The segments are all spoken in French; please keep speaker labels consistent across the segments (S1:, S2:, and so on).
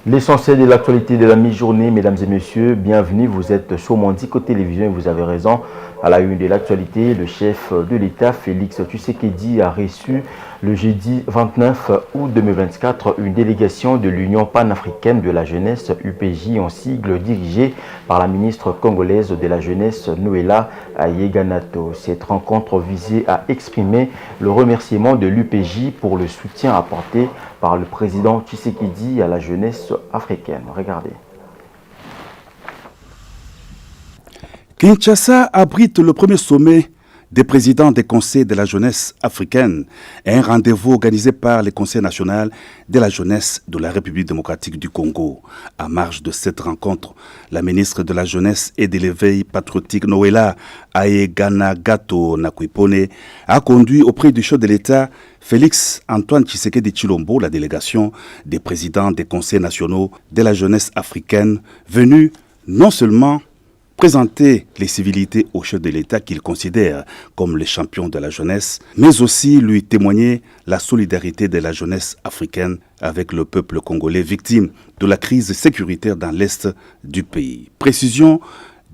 S1: L'essentiel de l'actualité de la mi-journée, mesdames et messieurs, bienvenue, vous êtes sur Mondico Télévision et vous avez raison. À la une de l'actualité, le chef de l'État, Félix Tshisekedi, a reçu le jeudi 29 août 2024 une délégation de l'Union panafricaine de la jeunesse UPJ en sigle dirigée par la ministre congolaise de la jeunesse Noëlla Ayeganato. Cette rencontre visait à exprimer le remerciement de l'UPJ pour le soutien apporté par le président Tshisekedi à la jeunesse africaine. Regardez.
S2: Kinshasa abrite le premier sommet des présidents des conseils de la jeunesse africaine, un rendez-vous organisé par le Conseil national de la jeunesse de la République démocratique du Congo. À marge de cette rencontre, la ministre de la jeunesse et de l'éveil patriotique Noëlla Ayeganato Nakwipone a conduit auprès du chef de l'État Félix Antoine Tshisekedi Tshilombo la délégation des présidents des conseils nationaux de la jeunesse africaine venus non seulement présenter les civilités au chef de l'État qu'il considère comme les champions de la jeunesse, mais aussi lui témoigner la solidarité de la jeunesse africaine avec le peuple congolais victime de la crise sécuritaire dans l'Est du pays. Précision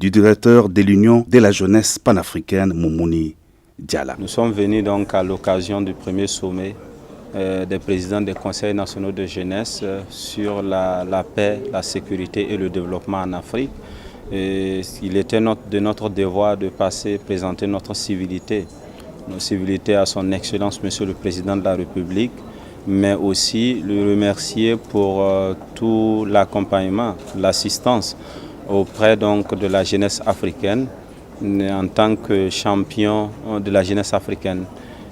S2: du directeur de l'Union de la jeunesse panafricaine, Moumouni Diala.
S3: Nous sommes venus donc à l'occasion du premier sommet des présidents des conseils nationaux de jeunesse sur la paix, la sécurité et le développement en Afrique. Et il était de notre devoir de présenter notre civilité, nos civilités à son Excellence, Monsieur le Président de la République, mais aussi le remercier pour tout l'accompagnement, l'assistance auprès donc de la jeunesse africaine en tant que champion de la jeunesse africaine.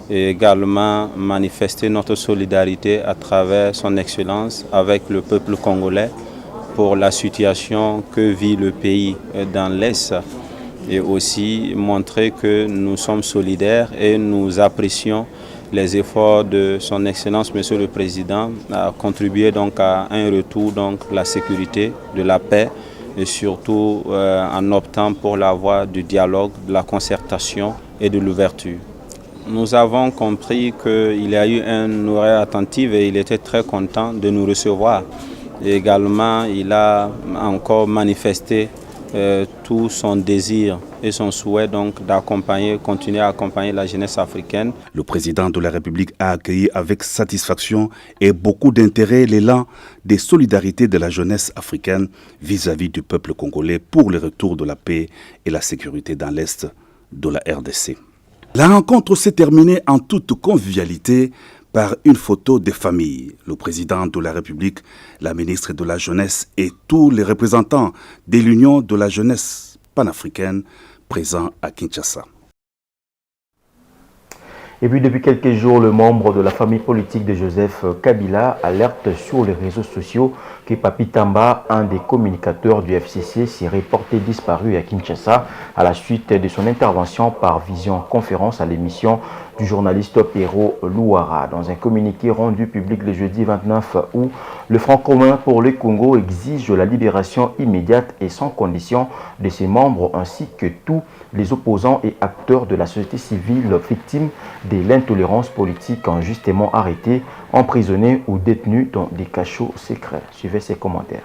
S3: Et également manifester notre solidarité à travers son Excellence avec le peuple congolais pour la situation que vit le pays dans l'Est et aussi montrer que nous sommes solidaires et nous apprécions les efforts de son Excellence, Monsieur le Président, à contribuer donc à un retour donc de la sécurité, de la paix et surtout en optant pour la voie du dialogue, de la concertation et de l'ouverture. Nous avons compris qu'il y a eu une oreille attentive et il était très content de nous recevoir. Et également, il a encore manifesté tout son désir et son souhait donc d'accompagner, continuer à accompagner la jeunesse africaine.
S2: Le président de la République a accueilli avec satisfaction et beaucoup d'intérêt l'élan des solidarités de la jeunesse africaine vis-à-vis du peuple congolais pour le retour de la paix et la sécurité dans l'Est de la RDC. La rencontre s'est terminée en toute convivialité par une photo des familles. Le président de la République, la ministre de la Jeunesse et tous les représentants de l'Union de la jeunesse panafricaine présents à Kinshasa.
S1: Et puis depuis quelques jours, le membre de la famille politique de Joseph Kabila alerte sur les réseaux sociaux que Papi Tamba, un des communicateurs du FCC, s'est reporté disparu à Kinshasa à la suite de son intervention par vision-conférence à l'émission du journaliste Pero Louara. Dans un communiqué rendu public le jeudi 29 août, le Front commun pour le Congo exige la libération immédiate et sans condition de ses membres ainsi que tous les opposants et acteurs de la société civile victimes de l'intolérance politique injustement arrêtés, emprisonnés ou détenus dans des cachots secrets. Suivez ces commentaires.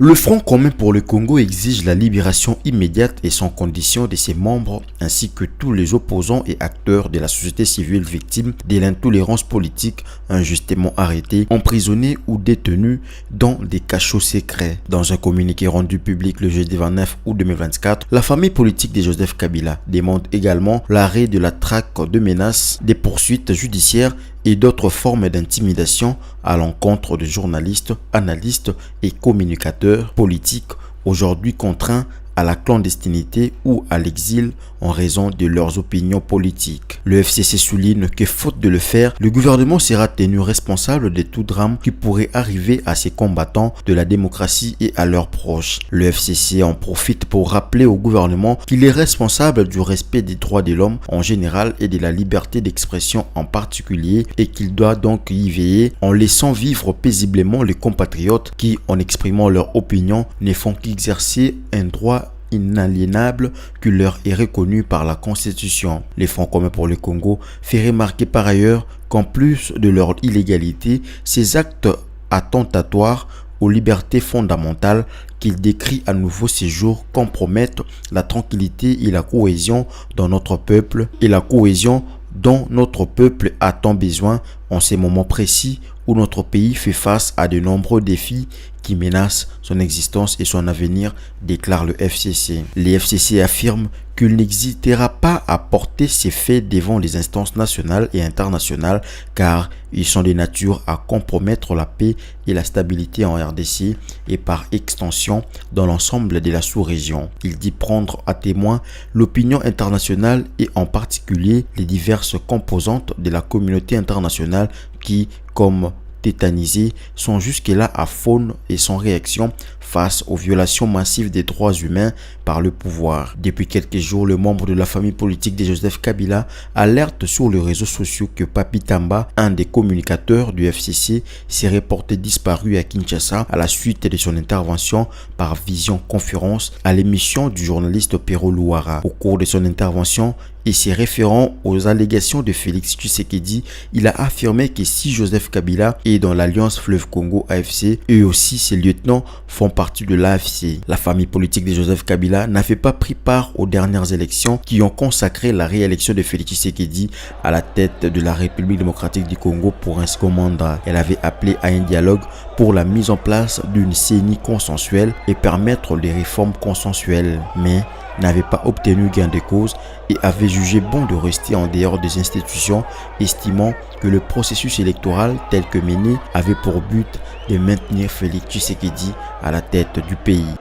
S4: Le Front commun pour le Congo exige la libération immédiate et sans condition de ses membres ainsi que tous les opposants et acteurs de la société civile victimes de l'intolérance politique injustement arrêtés, emprisonnés ou détenus dans des cachots secrets. Dans un communiqué rendu public le jeudi 29 août 2024, la famille politique de Joseph Kabila demande également l'arrêt de la traque de menaces, des poursuites judiciaires et d'autres formes d'intimidation à l'encontre de journalistes, analystes et communicateurs politiques aujourd'hui contraints à la clandestinité ou à l'exil en raison de leurs opinions politiques. Le FCC souligne que faute de le faire, le gouvernement sera tenu responsable de tout drame qui pourrait arriver à ses combattants de la démocratie et à leurs proches. Le FCC en profite pour rappeler au gouvernement qu'il est responsable du respect des droits de l'homme en général et de la liberté d'expression en particulier et qu'il doit donc y veiller en laissant vivre paisiblement les compatriotes qui, en exprimant leur opinion, ne font qu'exercer un droit inaliénable qui leur est reconnu par la Constitution. Les Front commun pour le Congo fait remarquer par ailleurs qu'en plus de leur illégalité, ces actes attentatoire aux libertés fondamentales qu'il décrit à nouveau ces jours compromettent la tranquillité et la cohésion dans notre peuple et la cohésion dont notre peuple a tant besoin en ces moments précis où notre pays fait face à de nombreux défis qui menacent son existence et son avenir, déclare le FCC. Les FCC affirment qu'il n'hésitera pas à porter ces faits devant les instances nationales et internationales car ils sont de nature à compromettre la paix et la stabilité en RDC et par extension dans l'ensemble de la sous-région. Il dit prendre à témoin l'opinion internationale et en particulier les diverses composantes de la communauté internationale qui, comme tétanisés, sont jusque-là à faune et sans réaction face aux violations massives des droits humains par le pouvoir. Depuis quelques jours, le membre de la famille politique de Joseph Kabila alerte sur les réseaux sociaux que Papi Tamba, un des communicateurs du FCC, s'est reporté disparu à Kinshasa à la suite de son intervention par vision-conférence à l'émission du journaliste Pero Louara. Au cours de son intervention, et se référant aux allégations de Félix Tshisekedi, il a affirmé que si Joseph Kabila est dans l'Alliance Fleuve Congo AFC, eux aussi ses lieutenants font partie de l'AFC. La famille politique de Joseph Kabila n'avait pas pris part aux dernières élections qui ont consacré la réélection de Félix Tshisekedi à la tête de la République démocratique du Congo pour un second mandat. Elle avait appelé à un dialogue pour la mise en place d'une CENI consensuelle et permettre des réformes consensuelles, mais n'avait pas obtenu gain de cause et avait jugé bon de rester en dehors des institutions, estimant que le processus électoral tel que mené avait pour but de maintenir Félix Tshisekedi à la tête du pays.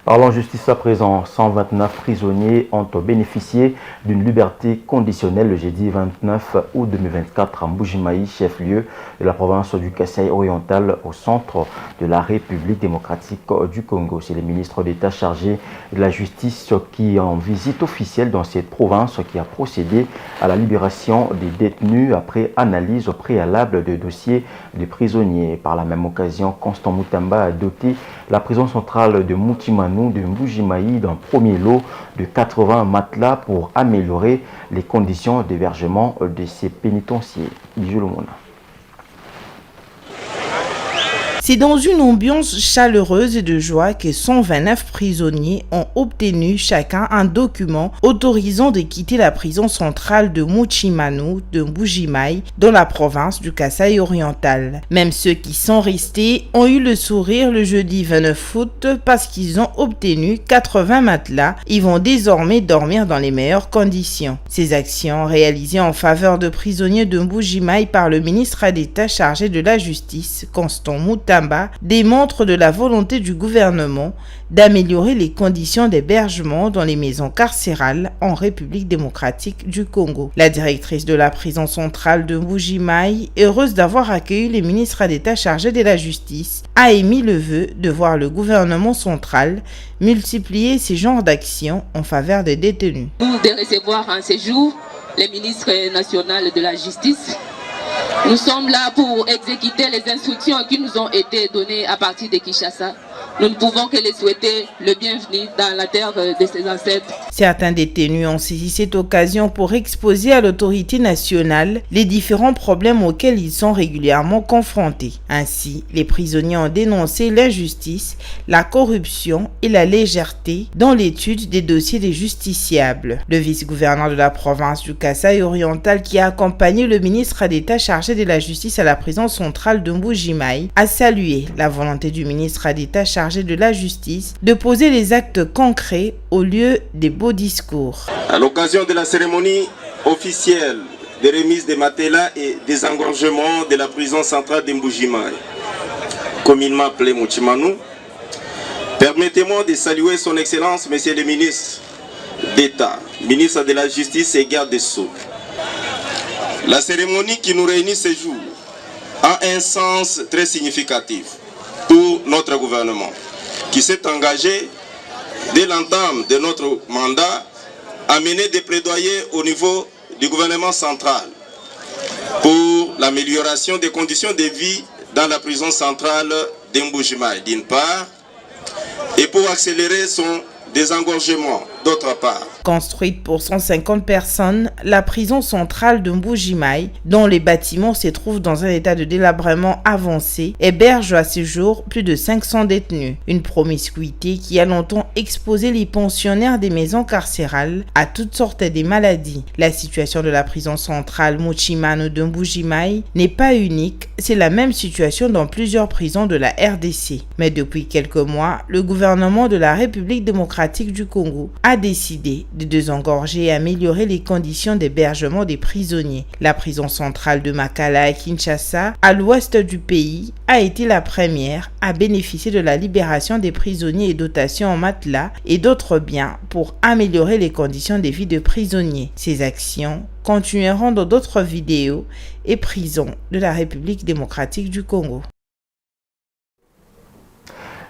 S1: Parlons justice à présent, 129 prisonniers ont bénéficié d'une liberté conditionnelle le jeudi 29 août 2024 à Mbuji-Mayi, chef-lieu de la province du Kasaï oriental au centre de la République démocratique du Congo. C'est le ministre d'État chargé de la justice qui est en visite officielle dans cette province qui a procédé à la libération des détenus après analyse au préalable de dossiers des prisonniers. Par la même occasion, Constant Mutamba a doté la prison centrale de Mutimanou de Mbuji-Mayi d'un premier lot de 80 matelas pour améliorer les conditions d'hébergement de ces pénitenciers.
S5: C'est dans une ambiance chaleureuse et de joie que 129 prisonniers ont obtenu chacun un document autorisant de quitter la prison centrale de Mutimanou de Mbuji-Mayi dans la province du Kasaï oriental. Même ceux qui sont restés ont eu le sourire le jeudi 29 août parce qu'ils ont obtenu 80 matelas et vont désormais dormir dans les meilleures conditions. Ces actions réalisées en faveur de prisonniers de Mbuji-Mayi par le ministre d'État chargé de la Justice, Constant Mutamba, démontre de la volonté du gouvernement d'améliorer les conditions d'hébergement dans les maisons carcérales en République démocratique du Congo. La directrice de la prison centrale de Mbuji-Mayi, heureuse d'avoir accueilli le ministre d'État chargé de la Justice, a émis le vœu de voir le gouvernement central multiplier ces genres d'actions en faveur des détenus.
S6: De recevoir en séjour le ministre national de la Justice. Nous sommes là pour exécuter les instructions qui nous ont été données à partir de Kinshasa. Nous ne pouvons que les souhaiter le bienvenu dans la terre de ses ancêtres.
S5: Certains détenus ont saisi cette occasion pour exposer à l'autorité nationale les différents problèmes auxquels ils sont régulièrement confrontés. Ainsi, les prisonniers ont dénoncé l'injustice, la corruption et la légèreté dans l'étude des dossiers des justiciables. Le vice-gouverneur de la province du Kasaï oriental qui a accompagné le ministre d'État chargé de la justice à la prison centrale de Mbuji-Mayi a salué la volonté du ministre d'État chargé de la justice de poser les actes concrets au lieu des beaux discours.
S7: À l'occasion de la cérémonie officielle de remise des matelas et des engorgements de la prison centrale de Mbuji-Mayi, communément appelée Mutimanou, permettez-moi de saluer son Excellence, Monsieur le ministre d'État, ministre de la Justice et garde des Sceaux. La cérémonie qui nous réunit ce jour a un sens très significatif pour notre gouvernement, qui s'est engagé dès l'entame de notre mandat à mener des plaidoyers au niveau du gouvernement central pour l'amélioration des conditions de vie dans la prison centrale de Mbuji-Mayi d'une part, et pour accélérer son désengorgement D'autre part,
S5: construite pour 150 personnes, la prison centrale de Mbuji-Mayi, dont les bâtiments se trouvent dans un état de délabrement avancé, héberge à ce jour plus de 500 détenus. Une promiscuité qui a longtemps exposé les pensionnaires des maisons carcérales à toutes sortes de maladies. La situation de la prison centrale Mochimano de Mbuji-Mayi n'est pas unique, c'est la même situation dans plusieurs prisons de la RDC. Mais depuis quelques mois, le gouvernement de la République démocratique du Congo a décidé de désengorger et améliorer les conditions d'hébergement des prisonniers. La prison centrale de Makala à Kinshasa, à l'ouest du pays, a été la première à bénéficier de la libération des prisonniers et dotations en matelas et d'autres biens pour améliorer les conditions de vie de prisonniers. Ces actions continueront dans d'autres vidéos et prisons de la République démocratique du Congo.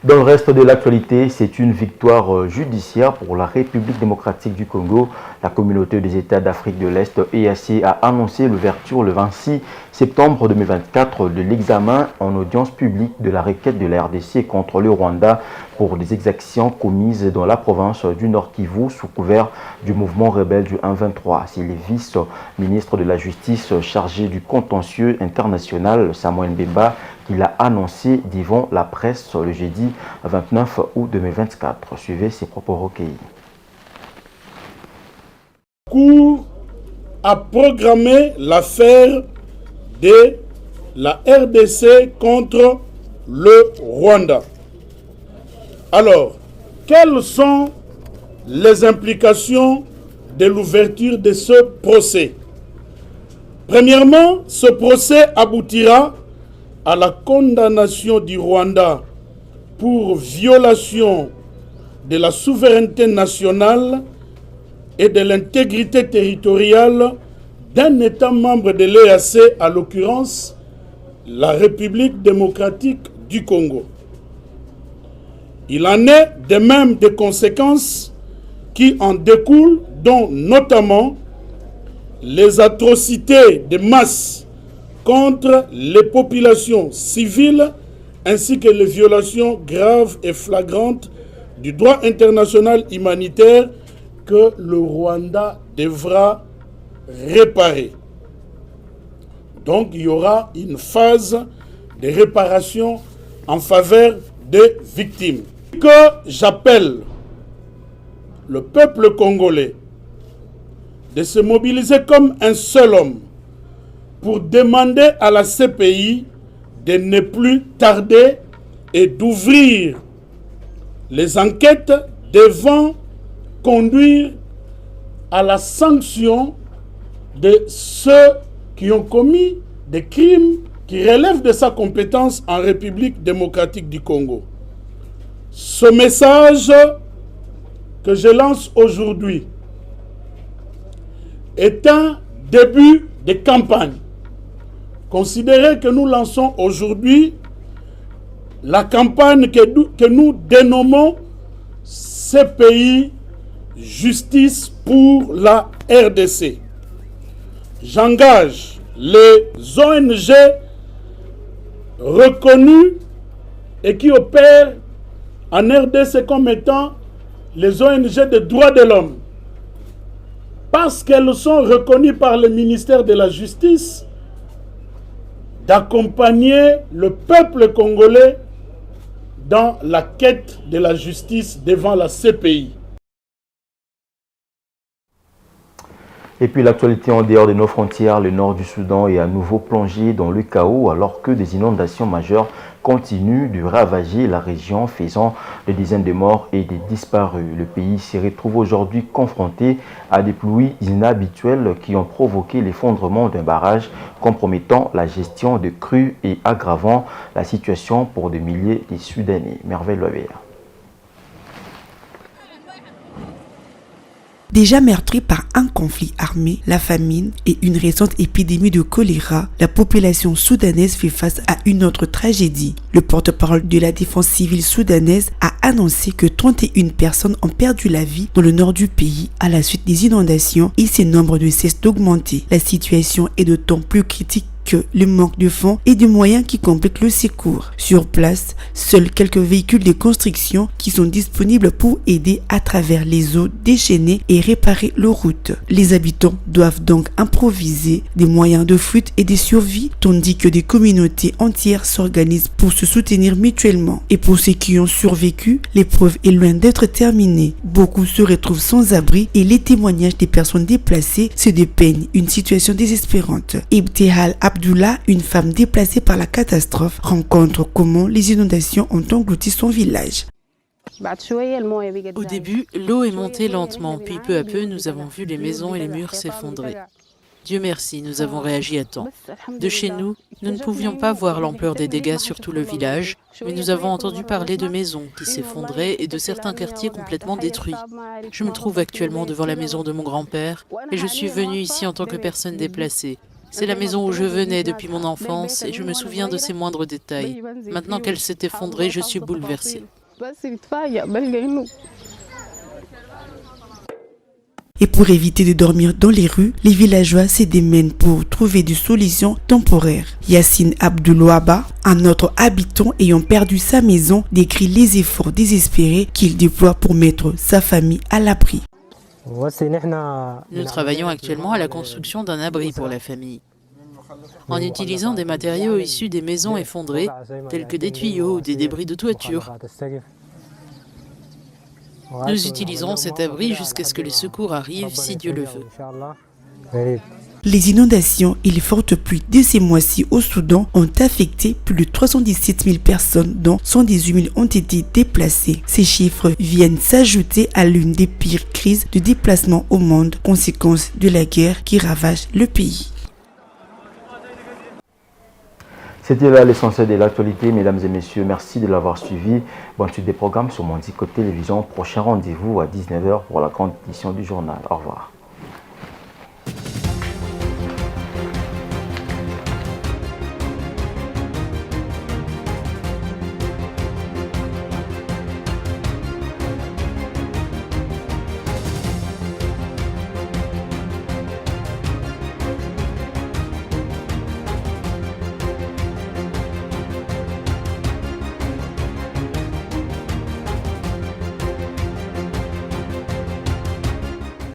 S1: Dans le reste de l'actualité, c'est une victoire judiciaire pour la République démocratique du Congo. La communauté des États d'Afrique de l'Est, EAC, a annoncé l'ouverture le 26 septembre 2024 de l'examen en audience publique de la requête de la RDC contre le Rwanda pour des exactions commises dans la province du Nord Kivu sous couvert du mouvement rebelle du 1-23. C'est le vice-ministre de la Justice chargé du contentieux international, Samuel Mbemba, qui l'a annoncé devant la presse le jeudi 29 août 2024. Suivez ses propos recueillis.
S8: La Cour a programmé l'affaire de la RDC contre le Rwanda. Alors, quelles sont les implications de l'ouverture de ce procès? Premièrement, ce procès aboutira à la condamnation du Rwanda pour violation de la souveraineté nationale et de l'intégrité territoriale d'un État membre de l'EAC, à l'occurrence la République démocratique du Congo. Il en est de même des conséquences qui en découlent, dont notamment les atrocités de masse contre les populations civiles ainsi que les violations graves et flagrantes du droit international humanitaire que le Rwanda devra réparer. Donc il y aura une phase de réparation en faveur des victimes. Que j'appelle le peuple congolais de se mobiliser comme un seul homme pour demander à la CPI de ne plus tarder et d'ouvrir les enquêtes devant conduire à la sanction de ceux qui ont commis des crimes qui relèvent de sa compétence en République démocratique du Congo. Ce message que je lance aujourd'hui est un début de campagne. Considérez que nous lançons aujourd'hui la campagne que nous dénommons CPI Justice pour la RDC. J'engage les ONG reconnues et qui opèrent en RDC comme étant les ONG de droits de l'homme, parce qu'elles sont reconnues par le ministère de la Justice, d'accompagner le peuple congolais dans la quête de la justice devant la CPI.
S1: Et puis l'actualité en dehors de nos frontières, le nord du Soudan est à nouveau plongé dans le chaos alors que des inondations majeures continuent de ravager la région, faisant des dizaines de morts et des disparus. Le pays se retrouve aujourd'hui confronté à des pluies inhabituelles qui ont provoqué l'effondrement d'un barrage, compromettant la gestion de crues et aggravant la situation pour des milliers de Soudanais. Merveille Loabert.
S9: Déjà meurtrie par un conflit armé, la famine et une récente épidémie de choléra, la population soudanaise fait face à une autre tragédie. Le porte-parole de la défense civile soudanaise a annoncé que 31 personnes ont perdu la vie dans le nord du pays à la suite des inondations et ce nombre ne cesse d'augmenter. La situation est d'autant plus critique que le manque de fonds et de moyens qui compliquent le secours. Sur place, seuls quelques véhicules de construction qui sont disponibles pour aider à travers les eaux déchaînées et réparer les routes. Les habitants doivent donc improviser des moyens de fuite et de survie, tandis que des communautés entières s'organisent pour se soutenir mutuellement. Et pour ceux qui ont survécu, l'épreuve est loin d'être terminée. Beaucoup se retrouvent sans abri et les témoignages des personnes déplacées se dépeignent une situation désespérante. Ibtihal Abdullah, une femme déplacée par la catastrophe, rencontre comment les inondations ont englouti son village.
S10: Au début, l'eau est montée lentement, puis peu à peu, nous avons vu les maisons et les murs s'effondrer. Dieu merci, nous avons réagi à temps. De chez nous, nous ne pouvions pas voir l'ampleur des dégâts sur tout le village, mais nous avons entendu parler de maisons qui s'effondraient et de certains quartiers complètement détruits. Je me trouve actuellement devant la maison de mon grand-père et je suis venue ici en tant que personne déplacée. C'est la maison où je venais depuis mon enfance et je me souviens de ses moindres détails. Maintenant qu'elle s'est effondrée, je suis bouleversée.
S9: Et pour éviter de dormir dans les rues, les villageois se démènent pour trouver des solutions temporaires. Yassine Abdoulouaba, un autre habitant ayant perdu sa maison, décrit les efforts désespérés qu'il déploie pour mettre sa famille à l'abri.
S10: Nous travaillons actuellement à la construction d'un abri pour la famille. En utilisant des matériaux issus des maisons effondrées, tels que des tuyaux ou des débris de toiture. Nous utiliserons cet abri jusqu'à ce que les secours arrivent, si Dieu le veut.
S9: Les inondations et les fortes pluies de ces mois-ci au Soudan ont affecté plus de 317 000 personnes, dont 118 000 ont été déplacées. Ces chiffres viennent s'ajouter à l'une des pires crises de déplacement au monde, conséquence de la guerre qui ravage le pays.
S1: C'était là l'essentiel de l'actualité, mesdames et messieurs. Merci de l'avoir suivi. Bonne suite des programmes sur Mondico Télévision. Prochain rendez-vous à 19h pour la grande édition du journal. Au revoir.